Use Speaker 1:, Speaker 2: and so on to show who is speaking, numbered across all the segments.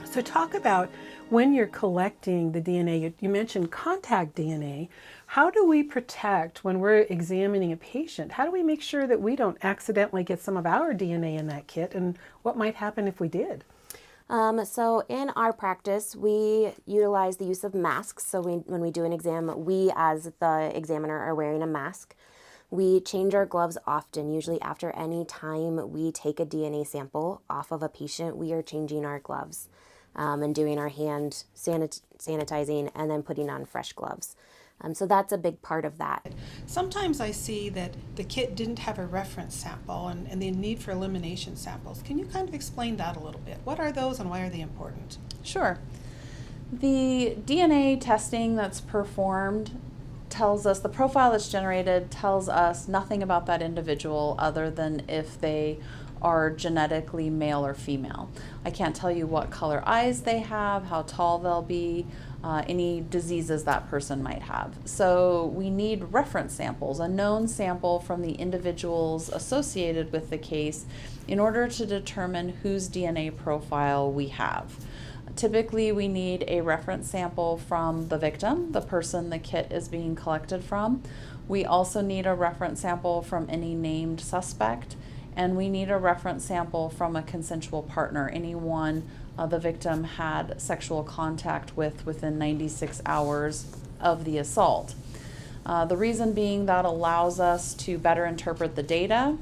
Speaker 1: So talk about when you're collecting the DNA, you mentioned contact DNA. How do we protect when we're examining a patient? How do we make sure that we don't accidentally get some of our DNA in that kit? And what might happen if we did?
Speaker 2: So in our practice, we utilize the use of masks. So when we do an exam, we as the examiner are wearing a mask. We change our gloves often, usually after any time we take a DNA sample off of a patient, we are changing our gloves and doing our hand sanitizing and then putting on fresh gloves. So that's a big part of that.
Speaker 1: Sometimes I see that the kit didn't have a reference sample and the need for elimination samples. Can you kind of explain that a little bit? What are those and why are they important?
Speaker 3: Sure. The DNA testing that's performed tells us, the profile that's generated tells us nothing about that individual other than if they are genetically male or female. I can't tell you what color eyes they have, how tall they'll be, any diseases that person might have. So we need reference samples, a known sample from the individuals associated with the case in order to determine whose DNA profile we have. Typically, we need a reference sample from the victim, the person the kit is being collected from. We also need a reference sample from any named suspect, and we need a reference sample from a consensual partner, anyone the victim had sexual contact with within 96 hours of the assault. The reason being that allows us to better interpret the data.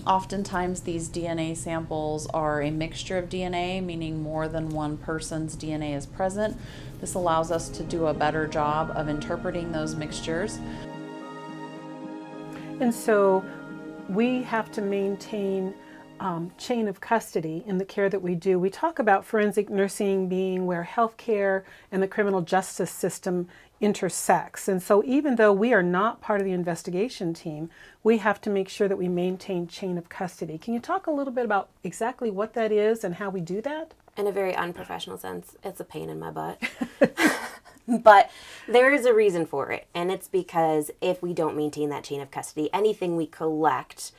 Speaker 3: Oftentimes these DNA samples are a mixture of DNA, meaning more than one person's DNA is present. This allows us to do a better job of interpreting those mixtures.
Speaker 1: And so we have to maintain chain of custody in the care that we do. We talk about forensic nursing being where healthcare and the criminal justice system intersects. And so even though we are not part of the investigation team, we have to make sure that we maintain chain of custody. Can you talk a little bit about exactly what that is and how we do that?
Speaker 2: In a very unprofessional sense, it's a pain in my butt. But there is a reason for it, and it's because if we don't maintain that chain of custody, anything we collect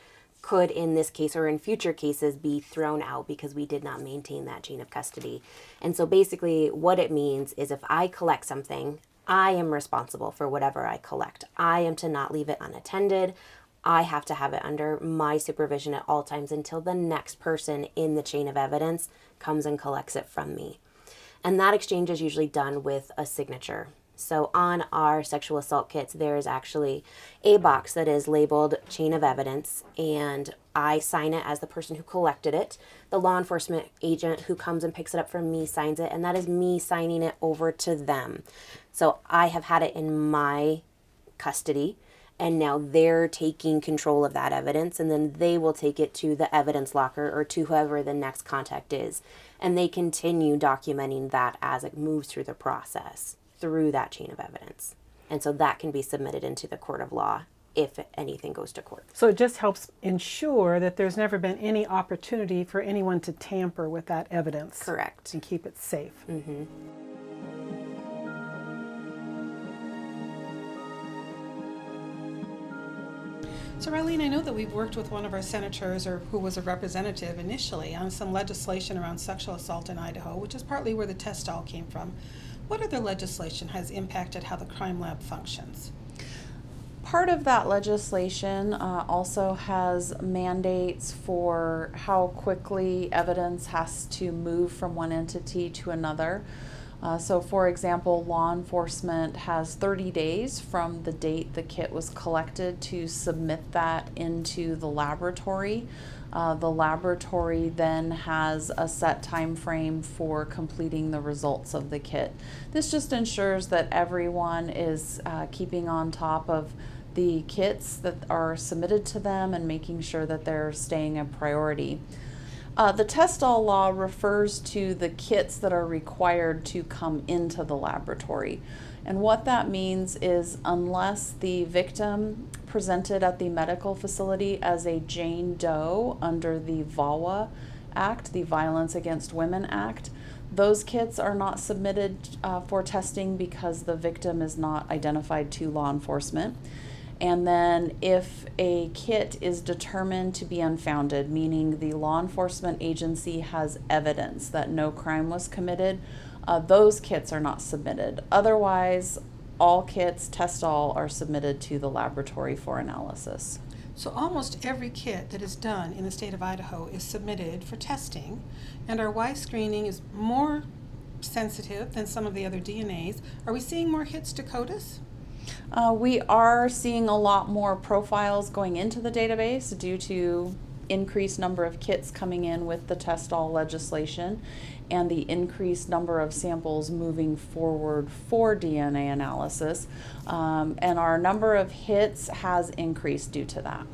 Speaker 2: could, in this case or in future cases, be thrown out because we did not maintain that chain of custody. And so basically what it means is if I collect something, I am responsible for whatever I collect. I am to not leave it unattended. I have to have it under my supervision at all times until the next person in the chain of evidence comes and collects it from me. And that exchange is usually done with a signature. So on our sexual assault kits, there is actually a box that is labeled chain of evidence, and I sign it as the person who collected it. The law enforcement agent who comes and picks it up from me signs it, and that is me signing it over to them. So I have had it in my custody, and now they're taking control of that evidence, and then they will take it to the evidence locker or to whoever the next contact is. And they continue documenting that as it moves through the process, through that chain of evidence. And so that can be submitted into the court of law if anything goes to court.
Speaker 1: So it just helps ensure that there's never been any opportunity for anyone to tamper with that evidence.
Speaker 2: Correct.
Speaker 1: And keep it safe.
Speaker 2: Mm-hmm.
Speaker 1: So Raylene, I know that we've worked with one of our senators, or who was a representative initially, on some legislation around sexual assault in Idaho, which is partly where the test all came from. What other legislation has impacted how the crime lab functions?
Speaker 3: Part of that legislation also has mandates for how quickly evidence has to move from one entity to another. So for example, law enforcement has 30 days from the date the kit was collected to submit that into the laboratory. The laboratory then has a set time frame for completing the results of the kit. This just ensures that everyone is keeping on top of the kits that are submitted to them and making sure that they're staying a priority. The test-all law refers to the kits that are required to come into the laboratory. And what that means is unless the victim presented at the medical facility as a Jane Doe under the VAWA Act, the Violence Against Women Act, those kits are not submitted for testing because the victim is not identified to law enforcement. And then if a kit is determined to be unfounded, meaning the law enforcement agency has evidence that no crime was committed, those kits are not submitted. Otherwise, all kits, test all, are submitted to the laboratory for analysis.
Speaker 1: So almost every kit that is done in the state of Idaho is submitted for testing, and our Y screening is more sensitive than some of the other DNAs. Are we seeing more hits to CODIS?
Speaker 3: We are seeing a lot more profiles going into the database due to increased number of kits coming in with the test all legislation and the increased number of samples moving forward for DNA analysis. And our number of hits has increased due to that.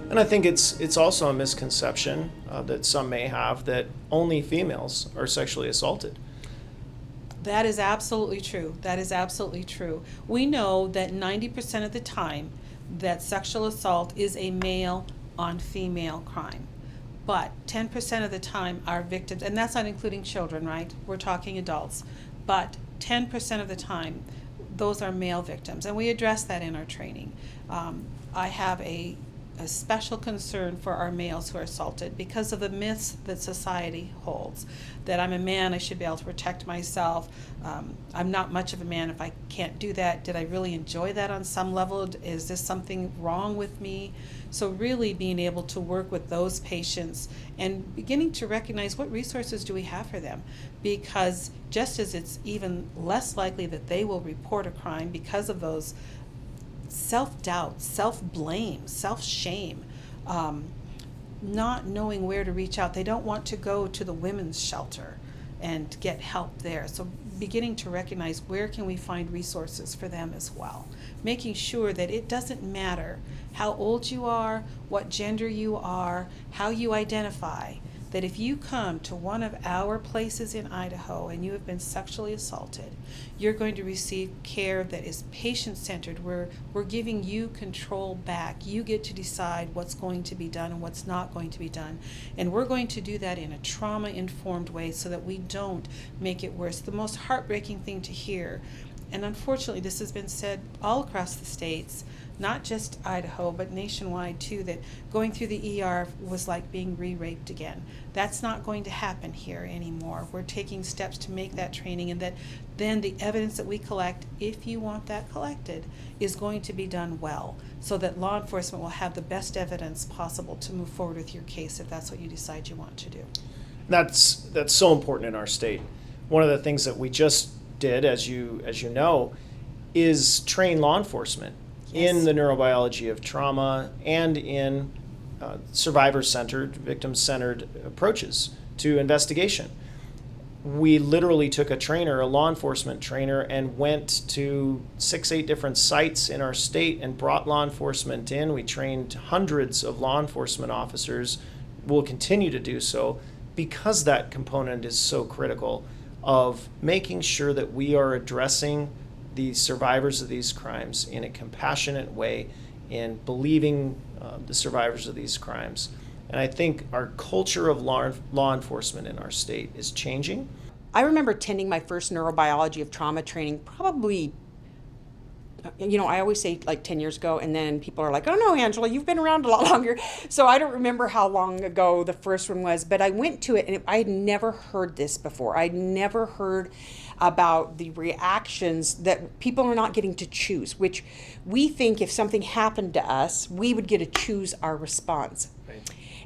Speaker 4: And I think it's also a misconception that some may have that only females are sexually assaulted.
Speaker 1: That is absolutely true. That is absolutely true. We know that 90% of the time that sexual assault is a male on female crime. But 10% of the time our victims, and that's not including children, right? We're talking adults. But 10% of the time, those are male victims. And we address that in our training. I have a special concern for our males who are assaulted because of the myths that society holds. That I'm a man, I should be able to protect myself. I'm not much of a man if I can't do that. Did I really enjoy that on some level? Is this something wrong with me? So really being able to work with those patients and beginning to recognize what resources do we have for them. Because just as it's even less likely that they will report a crime because of those self-doubt, self-blame, self-shame, not knowing where to reach out. They don't want to go to the women's shelter and get help there. So beginning to recognize where can we find resources for them as well. Making sure that it doesn't matter how old you are, what gender you are, how you identify, that if you come to one of our places in Idaho and you have been sexually assaulted, you're going to receive care that is patient-centered, where we're giving you control back. You get to decide what's going to be done and what's not going to be done. And we're going to do that in a trauma-informed way so that we don't make it worse. The most heartbreaking thing to hear, and unfortunately this has been said all across the states, not just Idaho, but nationwide too, that going through the ER was like being re-raped again. That's not going to happen here anymore. We're taking steps to make that training, and that then the evidence that we collect, if you want that collected, is going to be done well, so that law enforcement will have the best evidence possible to move forward with your case if that's what you decide you want to do.
Speaker 4: That's so important in our state. One of the things that we just did, as you know, is train law enforcement in the neurobiology of trauma and in survivor-centered, victim-centered approaches to investigation. We literally took a trainer, a law enforcement trainer, and went to 6-8 different sites in our state and brought law enforcement in. We trained hundreds of law enforcement officers. We'll continue to do so because that component is so critical of making sure that we are addressing the survivors of these crimes in a compassionate way, in believing the survivors of these crimes. And I think our culture of law enforcement in our state is changing.
Speaker 5: I remember attending my first neurobiology of trauma training probably, I always say like 10 years ago, and then people are like, oh no, Angela, you've been around a lot longer. So I don't remember how long ago the first one was, but I went to it and I had never heard this before. I'd never heard about the reactions that people are not getting to choose, which we think if something happened to us, we would get to choose our response.
Speaker 4: Right.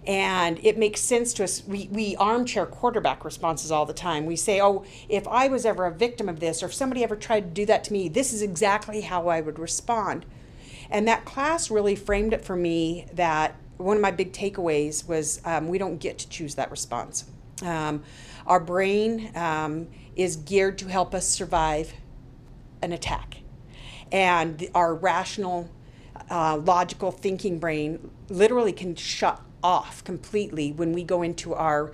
Speaker 5: And it makes sense to us. We armchair quarterback responses all the time. We say, oh, if I was ever a victim of this, or if somebody ever tried to do that to me, this is exactly how I would respond. And that class really framed it for me that one of my big takeaways was we don't get to choose that response. Our brain is geared to help us survive an attack. And our rational, logical thinking brain literally can shut off completely when we go into our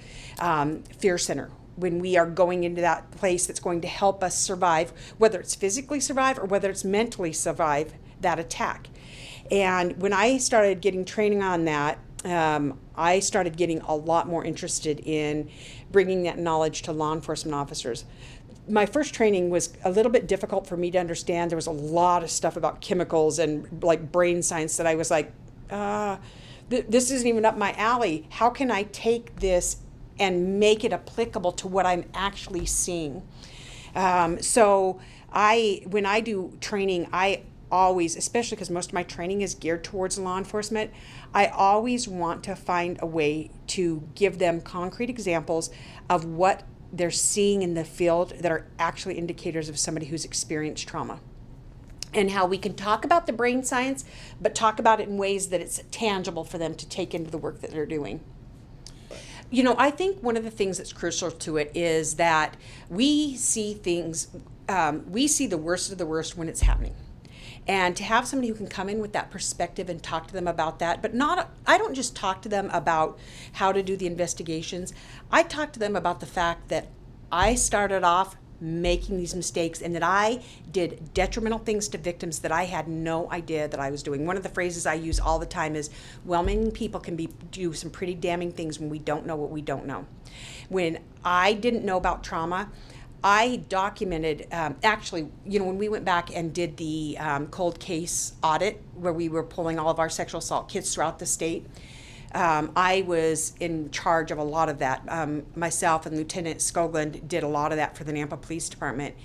Speaker 5: fear center, when we are going into that place that's going to help us survive, whether it's physically survive or whether it's mentally survive that attack. And when I started getting training on that, I started getting a lot more interested in bringing that knowledge to law enforcement officers. my first training was a little bit difficult for me to understand. There was a lot of stuff about chemicals and like brain science that I was like, this isn't even up my alley. How can I take this and make it applicable to what I'm actually seeing? So when I do training, I always, especially because most of my training is geared towards law enforcement, I always want to find a way to give them concrete examples of what they're seeing in the field that are actually indicators of somebody who's experienced trauma. And how we can talk about the brain science, but talk about it in ways that it's tangible for them to take into the work that they're doing. You know, I think one of the things that's crucial to it is that we see things, we see the worst of the worst when it's happening. And to have somebody who can come in with that perspective and talk to them about that, but I don't just talk to them about how to do the investigations. I talk to them about the fact that I started off making these mistakes and that I did detrimental things to victims that I had no idea that I was doing. One of the phrases I use all the time is, well-meaning people can do some pretty damning things when we don't know what we don't know. When I didn't know about trauma, I documented, actually, you know, when we went back and did the cold case audit where we were pulling all of our sexual assault kits throughout the state, I was in charge of a lot of that. Myself and Lieutenant Skoglund did a lot of that for the Nampa Police Department.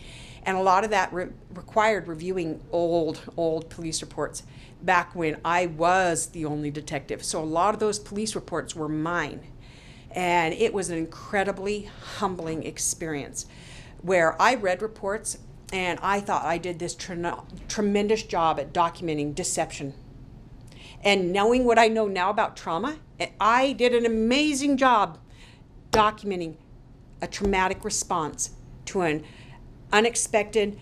Speaker 5: And a lot of that required reviewing old police reports back when I was the only detective. So a lot of those police reports were mine. And it was an incredibly humbling experience where I read reports and I thought I did this tremendous job at documenting deception. And knowing what I know now about trauma, I did an amazing job documenting a traumatic response to an unexpected,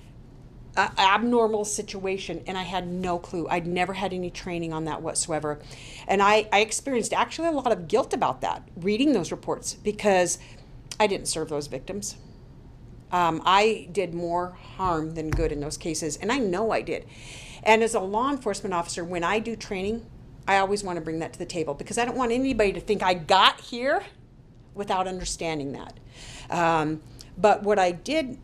Speaker 5: abnormal situation, and I had no clue. I'd never had any training on that whatsoever. And I experienced actually a lot of guilt about that, reading those reports, because I didn't serve those victims. I did more harm than good in those cases, and I know I did. And as a law enforcement officer, when I do training, I always want to bring that to the table because I don't want anybody to think I got here without understanding that. But what I did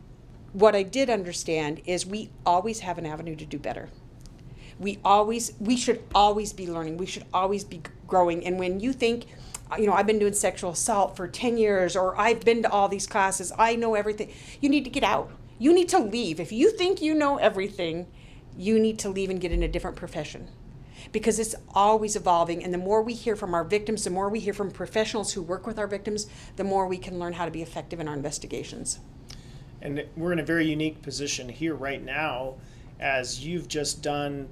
Speaker 5: understand is we always have an avenue to do better. We should always be learning. We should always be growing. And when you think, you know, I've been doing sexual assault for 10 years, or I've been to all these classes, I know everything. You need to get out. You need to leave. If you think you know everything, you need to leave and get in a different profession, because it's always evolving. And the more we hear from our victims, the more we hear from professionals who work with our victims, the more we can learn how to be effective in our investigations.
Speaker 4: And we're in a very unique position here right now, as you've just done,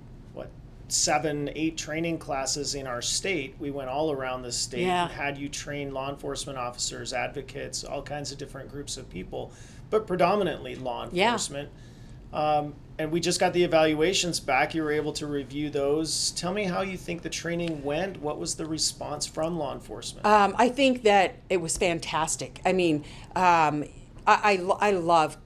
Speaker 4: 7-8 training classes in our state. We went all around the state and had you train law enforcement officers, advocates, all kinds of different groups of people, but predominantly law enforcement. And we just got the evaluations back. You were able to review those. Tell me how you think the training went. What was the response from law enforcement? I
Speaker 5: think that it was fantastic. I mean, I love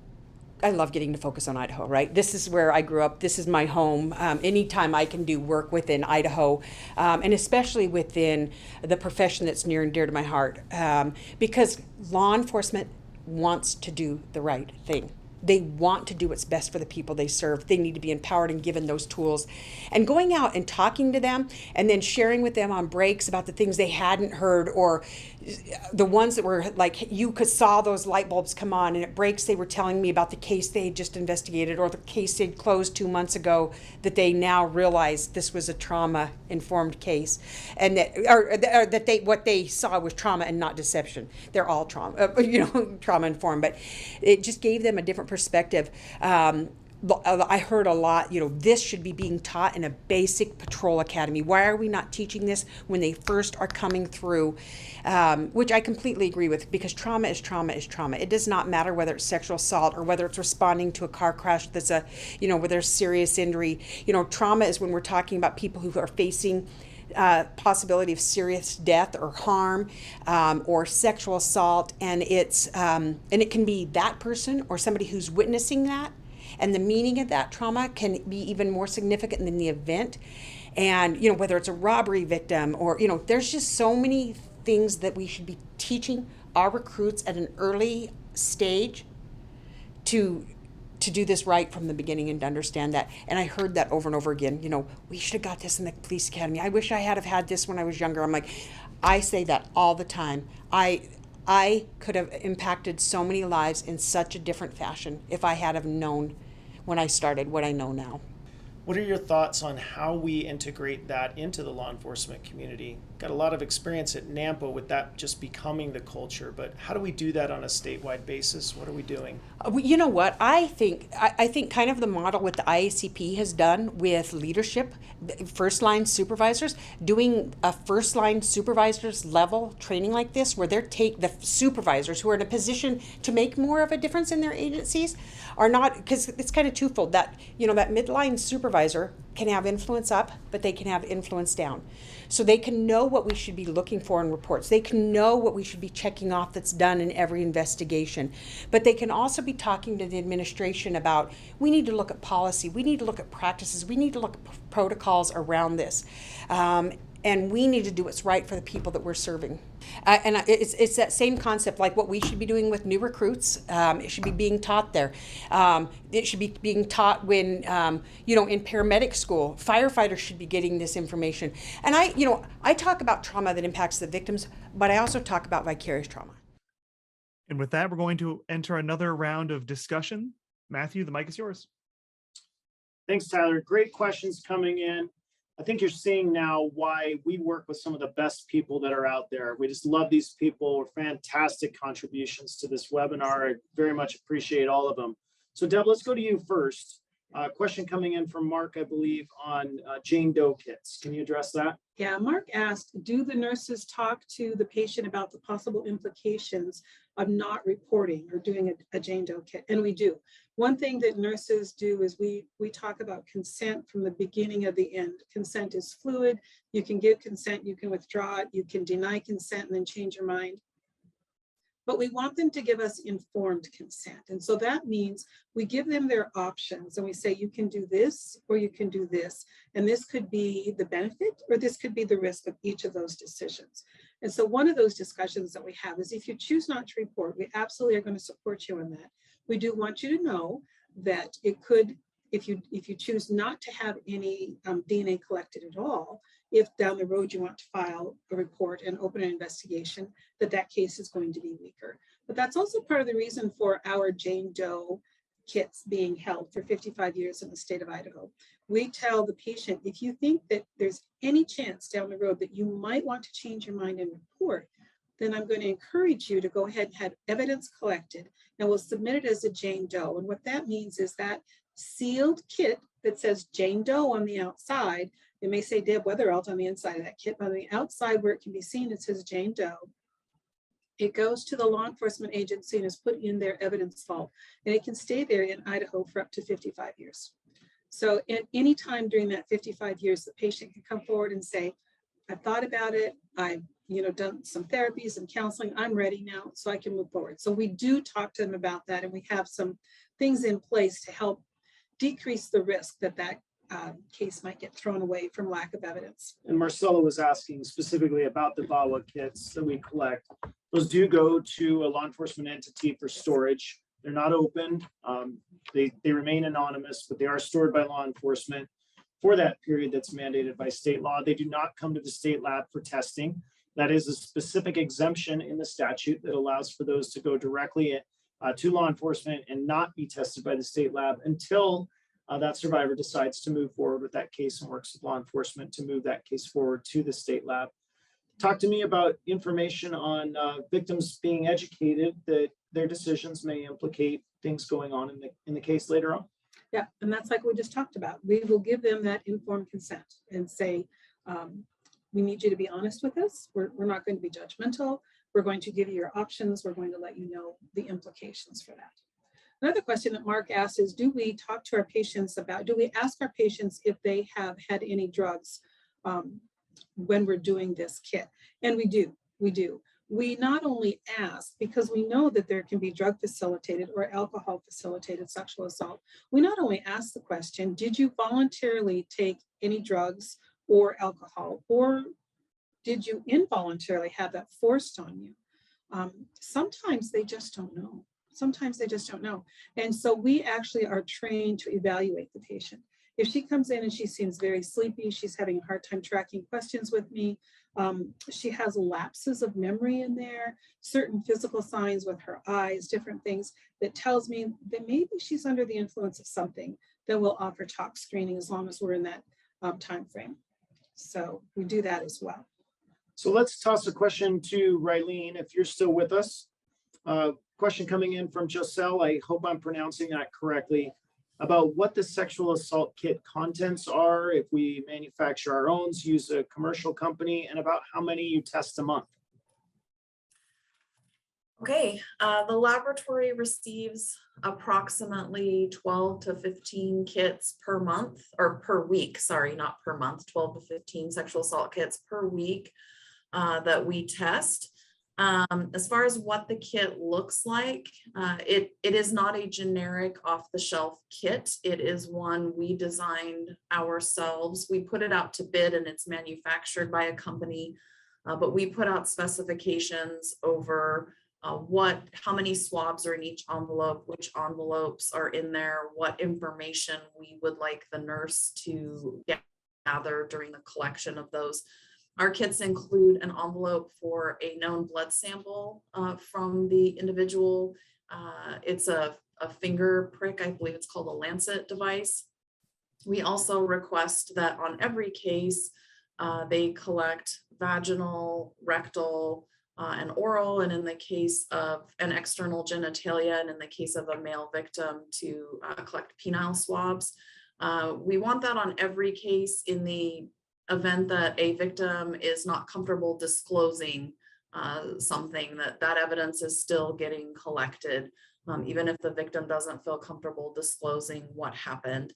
Speaker 5: getting to focus on Idaho, right? This is where I grew up. This is my home. Anytime I can do work within Idaho, and especially within the profession that's near and dear to my heart, because law enforcement wants to do the right thing. They want to do what's best for the people they serve. They need to be empowered and given those tools. And going out and talking to them and then sharing with them on breaks about the things they hadn't heard, or the ones that were like, you could saw those light bulbs come on, and at breaks they were telling me about the case they had just investigated, or the case they'd closed 2 months ago that they now realized this was a trauma-informed case, and that what they saw was trauma and not deception. They're all trauma, trauma-informed, but it just gave them a different perspective. I heard a lot, this should be being taught in a basic patrol academy. Why are we not teaching this when they first are coming through? Which I completely agree with, because trauma is trauma is trauma. It does not matter whether it's sexual assault or whether it's responding to a car crash that's where there's serious injury. Trauma is when we're talking about people who are facing possibility of serious death or harm, or sexual assault, and it can be that person or somebody who's witnessing that. And the meaning of that trauma can be even more significant than the event. And, whether it's a robbery victim or, there's just so many things that we should be teaching our recruits at an early stage to do this right from the beginning and to understand that. And I heard that over and over again, we should have got this in the police academy. I wish I had have had this when I was younger. I'm like, I say that all the time. I could have impacted so many lives in such a different fashion if I had have known when I started what I know now.
Speaker 4: What are your thoughts on how we integrate that into the law enforcement community? Got a lot of experience at NAMPA with that just becoming the culture, but how do we do that on a statewide basis? What are we doing?
Speaker 5: You know what? I think kind of the model what the IACP has done with leadership, first line supervisors, doing a first line supervisors level training like this, where the supervisors who are in a position to make more of a difference in their agencies are not, because it's kind of twofold. That that midline supervisor can have influence up, but they can have influence down. So they can know what we should be looking for in reports. They can know what we should be checking off that's done in every investigation. But they can also be talking to the administration about, we need to look at policy, we need to look at practices, we need to look at protocols around this. And we need to do what's right for the people that we're serving. And it's that same concept, like what we should be doing with new recruits. It should be being taught there. It should be being taught when, in paramedic school. Firefighters should be getting this information. And I talk about trauma that impacts the victims, but I also talk about vicarious trauma.
Speaker 6: And with that, we're going to enter another round of discussion. Matthew, the mic is yours.
Speaker 4: Thanks, Tyler. Great questions coming in. I think you're seeing now why we work with some of the best people that are out there. We just love these people. Fantastic contributions to this webinar. I very much appreciate all of them. So Deb, let's go to you first. Question coming in from Mark, I believe, on Jane Doe kits. Can you address that?
Speaker 1: Yeah, Mark asked, do the nurses talk to the patient about the possible implications of not reporting or doing a Jane Doe kit? And we do. One thing that nurses do is we talk about consent from the beginning of the end. Consent is fluid. You can give consent, you can withdraw it, you can deny consent and then change your mind. But we want them to give us informed consent. And so that means we give them their options and we say, you can do this or you can do this. And this could be the benefit or this could be the risk of each of those decisions. And so one of those discussions that we have is if you choose not to report, we absolutely are going to support you in that. We do want you to know that it could, if you choose not to have any DNA collected at all, if down the road you want to file a report and open an investigation, that case is going to be weaker. But that's also part of the reason for our Jane Doe kits being held for 55 years in the state of Idaho. We tell the patient, if you think that there's any chance down the road that you might want to change your mind and report, then I'm going to encourage you to go ahead and have evidence collected and we'll submit it as a Jane Doe. And what that means is that sealed kit that says Jane Doe on the outside, it may say Deb Weatherelt on the inside of that kit, but on the outside where it can be seen, it says Jane Doe. It goes to the law enforcement agency and is put in their evidence vault. And it can stay there in Idaho for up to 55 years. So at any time during that 55 years, the patient can come forward and say, I've thought about it. I've done some therapies and counseling. I'm ready now, so I can move forward. So we do talk to them about that. And we have some things in place to help decrease the risk that case might get thrown away from lack of evidence.
Speaker 4: And Marcella was asking specifically about the VAWA kits that we collect. Those do go to a law enforcement entity for storage. They're not opened. They remain anonymous, but they are stored by law enforcement for that period that's mandated by state law. They do not come to the state lab for testing. That is a specific exemption in the statute that allows for those to go directly to law enforcement and not be tested by the state lab until that survivor decides to move forward with that case and works with law enforcement to move that case forward to the state lab. Talk to me about information on victims being educated that their decisions may implicate things going on in the case later on.
Speaker 1: Yeah, and that's like we just talked about. We will give them that informed consent and say, we need you to be honest with us. We're not going to be judgmental. We're going to give you your options. We're going to let you know the implications for that. Another question that Mark asked is, do we ask our patients if they have had any drugs when we're doing this kit? And we do. We not only ask, because we know that there can be drug facilitated or alcohol facilitated sexual assault. We not only ask the question, did you voluntarily take any drugs or alcohol, or did you involuntarily have that forced on you? Sometimes they just don't know. Sometimes they just don't know. And so we actually are trained to evaluate the patient. If she comes in and she seems very sleepy, she's having a hard time tracking questions with me, she has lapses of memory in there, certain physical signs with her eyes, different things that tells me that maybe she's under the influence of something, then we'll offer talk screening as long as we're in that time frame. So we do that as well.
Speaker 4: So let's toss a question to Rylene, if you're still with us. Question coming in from Joselle, I hope I'm pronouncing that correctly, about what the sexual assault kit contents are, if we manufacture our own, use a commercial company, and about how many you test a month.
Speaker 3: Okay, the laboratory receives approximately 12 to 15 kits per month, or per week, sorry, not per month, 12 to 15 sexual assault kits per week that we test. As far as what the kit looks like, it is not a generic off-the-shelf kit. It is one we designed ourselves. We put it out to bid and it's manufactured by a company, but we put out specifications over how many swabs are in each envelope, which envelopes are in there, what information we would like the nurse to gather during the collection of those. Our kits include an envelope for a known blood sample from the individual. It's a finger prick, I believe it's called a lancet device. We also request that on every case, they collect vaginal, rectal, and oral, and in the case of an external genitalia, and in the case of a male victim, to collect penile swabs. We want that on every case in the event that a victim is not comfortable disclosing something, that evidence is still getting collected, even if the victim doesn't feel comfortable disclosing what happened.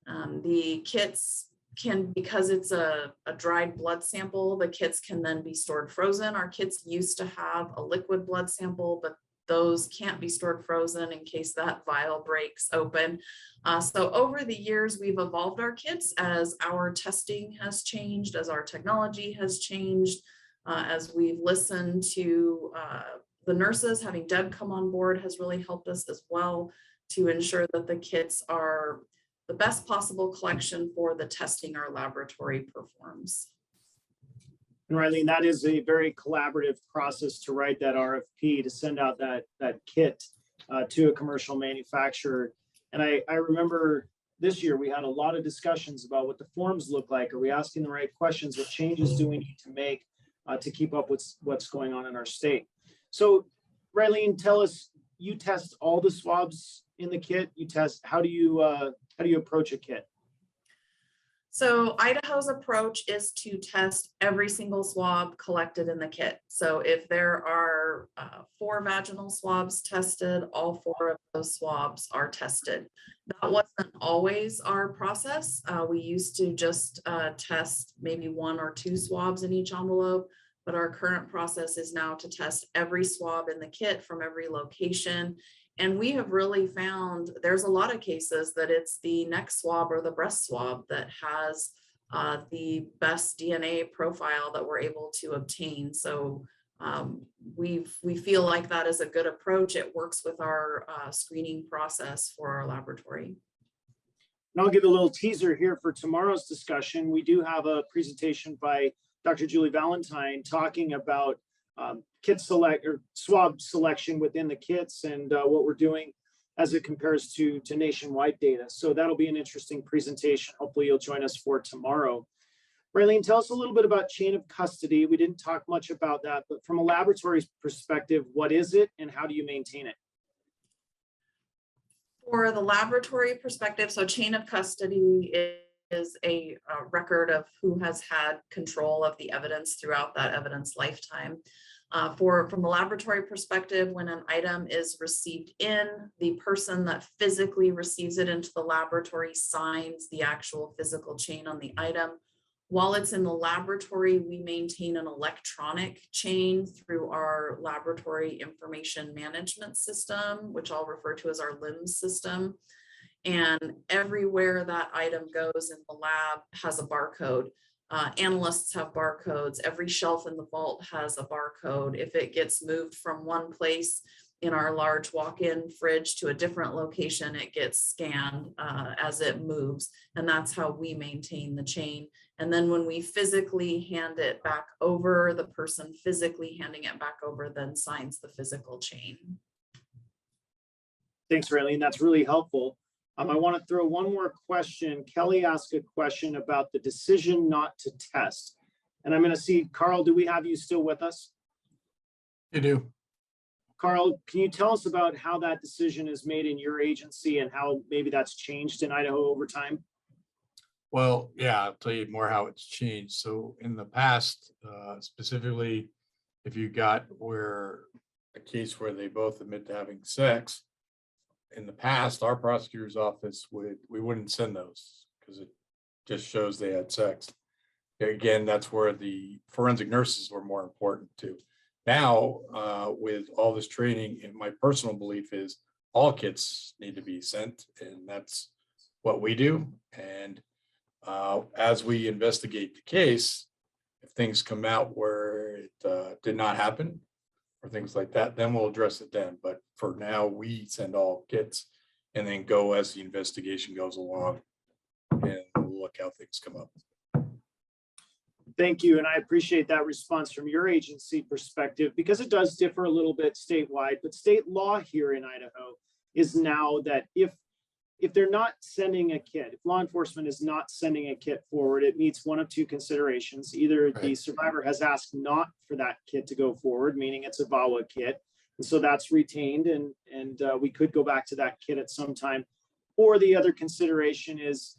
Speaker 3: The kits can, because it's a dried blood sample, the kits can then be stored frozen. Our kits used to have a liquid blood sample, but those can't be stored frozen in case that vial breaks open. So over the years, we've evolved our kits as our testing has changed, as our technology has changed, as we've listened to the nurses. Having Deb come on board has really helped us as well to ensure that the kits are the best possible collection for the testing our laboratory performs.
Speaker 4: And Rylene, that is a very collaborative process to write that RFP, to send out that kit to a commercial manufacturer. And I remember this year we had a lot of discussions about what the forms look like. Are we asking the right questions? What changes do we need to make to keep up with what's going on in our state? So Rylene, tell us, you test all the swabs in the kit. You test, how do you approach a kit?
Speaker 3: So Idaho's approach is to test every single swab collected in the kit. So if there are 4 vaginal swabs tested, all 4 of those swabs are tested. That wasn't always our process. We used to just test maybe 1 or 2 swabs in each envelope, but our current process is now to test every swab in the kit from every location. And we have really found there's a lot of cases that it's the neck swab or the breast swab that has the best DNA profile that we're able to obtain. So we feel like that is a good approach. It works with our screening process for our laboratory.
Speaker 4: And I'll give a little teaser here for tomorrow's discussion. We do have a presentation by Dr. Julie Valentine talking about kit select or swab selection within the kits and what we're doing as it compares to nationwide data. So that'll be an interesting presentation. Hopefully you'll join us for tomorrow. Rylene, tell us a little bit about chain of custody. We didn't talk much about that, but from a laboratory's perspective, what is it and how do you maintain it?
Speaker 3: For the laboratory perspective, so chain of custody is a record of who has had control of the evidence throughout that evidence lifetime. From the laboratory perspective, when an item is received in, the person that physically receives it into the laboratory signs the actual physical chain on the item. While it's in the laboratory, we maintain an electronic chain through our laboratory information management system, which I'll refer to as our LIMS system. And everywhere that item goes in the lab has a barcode. Analysts have barcodes. Every shelf in the vault has a barcode. If it gets moved from one place in our large walk-in fridge to a different location, it gets scanned as it moves. And that's how we maintain the chain. And then when we physically hand it back over, the person physically handing it back over then signs the physical chain.
Speaker 4: Thanks, Raylene. That's really helpful. I want to throw one more question. Kelly asked a question about the decision not to test. And I'm going to see, Carl, do we have you still with us?
Speaker 7: You do.
Speaker 4: Carl, can you tell us about how that decision is made in your agency and how maybe that's changed in Idaho over time?
Speaker 7: Well, yeah, I'll tell you more how it's changed. So in the past, specifically, if you got a case where they both admit to having sex, in the past, our prosecutor's office we wouldn't send those because it just shows they had sex. Again, that's where the forensic nurses were more important too. Now, with all this training, and my personal belief is all kits need to be sent, and that's what we do. And as we investigate the case, if things come out where it did not happen or things like that, then we'll address it then. But for now, we send all kits and then go as the investigation goes along, and we'll look how things come up.
Speaker 4: Thank you. And I appreciate that response from your agency perspective, because it does differ a little bit statewide, but state law here in Idaho is now that if they're not sending a kit, if law enforcement is not sending a kit forward, it meets one of two considerations. Either the survivor has asked not for that kit to go forward, meaning it's a VAWA kit, and so that's retained, and we could go back to that kit at some time. Or the other consideration is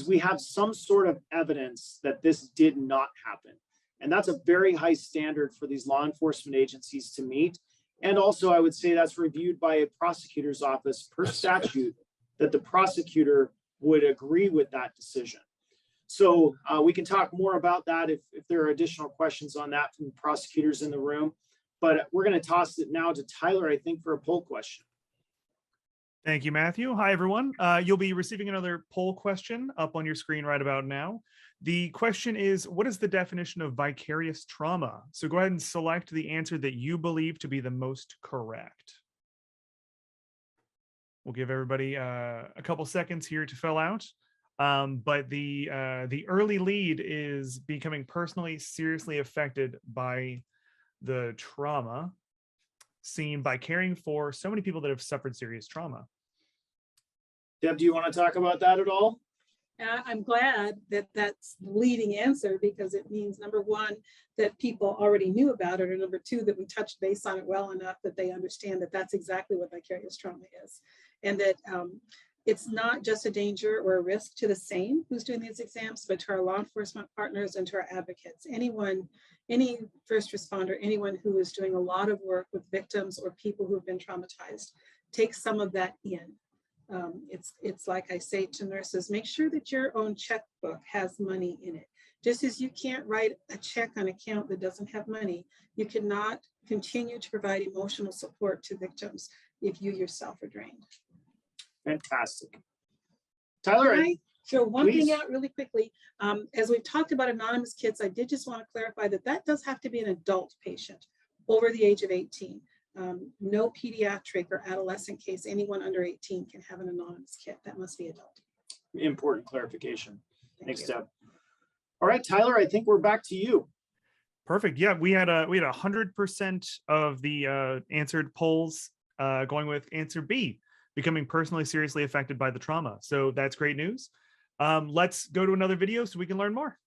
Speaker 4: we have some sort of evidence that this did not happen. And that's a very high standard for these law enforcement agencies to meet. And also, I would say that's reviewed by a prosecutor's office per statute, that the prosecutor would agree with that decision. So we can talk more about that if there are additional questions on that from prosecutors in the room. But we're going to toss it now to Tyler, I think, for a poll question.
Speaker 6: Thank you, Matthew. Hi, everyone. You'll be receiving another poll question up on your screen right about now. The question is, what is the definition of vicarious trauma? So go ahead and select the answer that you believe to be the most correct. We'll give everybody a couple seconds here to fill out. But the early lead is becoming personally seriously affected by the trauma seen by caring for so many people that have suffered serious trauma.
Speaker 4: Deb, do you want to talk about that at all?
Speaker 1: I'm glad that that's the leading answer, because it means, number one, that people already knew about it, or number two, that we touched base on it well enough that they understand that that's exactly what vicarious trauma is. And that it's not just a danger or a risk to the same who's doing these exams, but to our law enforcement partners and to our advocates. Anyone, any first responder, anyone who is doing a lot of work with victims or people who have been traumatized, takes some of that in. It's like I say to nurses, make sure that your own checkbook has money in it. Just as you can't write a check on account that doesn't have money, you cannot continue to provide emotional support to victims if you yourself are drained.
Speaker 4: Fantastic. Tyler,
Speaker 1: Can I throw one
Speaker 4: please.
Speaker 1: thing out really quickly? As we've talked about anonymous kits, I did just want to clarify that that does have to be an adult patient over the age of 18. No pediatric or adolescent case, anyone under 18 can have an anonymous kit. That must be adult.
Speaker 4: Important clarification. Thanks,
Speaker 1: you.
Speaker 4: Deb. All right, Tyler, I think we're back to you.
Speaker 6: Perfect. Yeah, we had 100% of the answered polls going with answer B, becoming personally seriously affected by the trauma. So that's great news. Let's go to another video so we can learn more.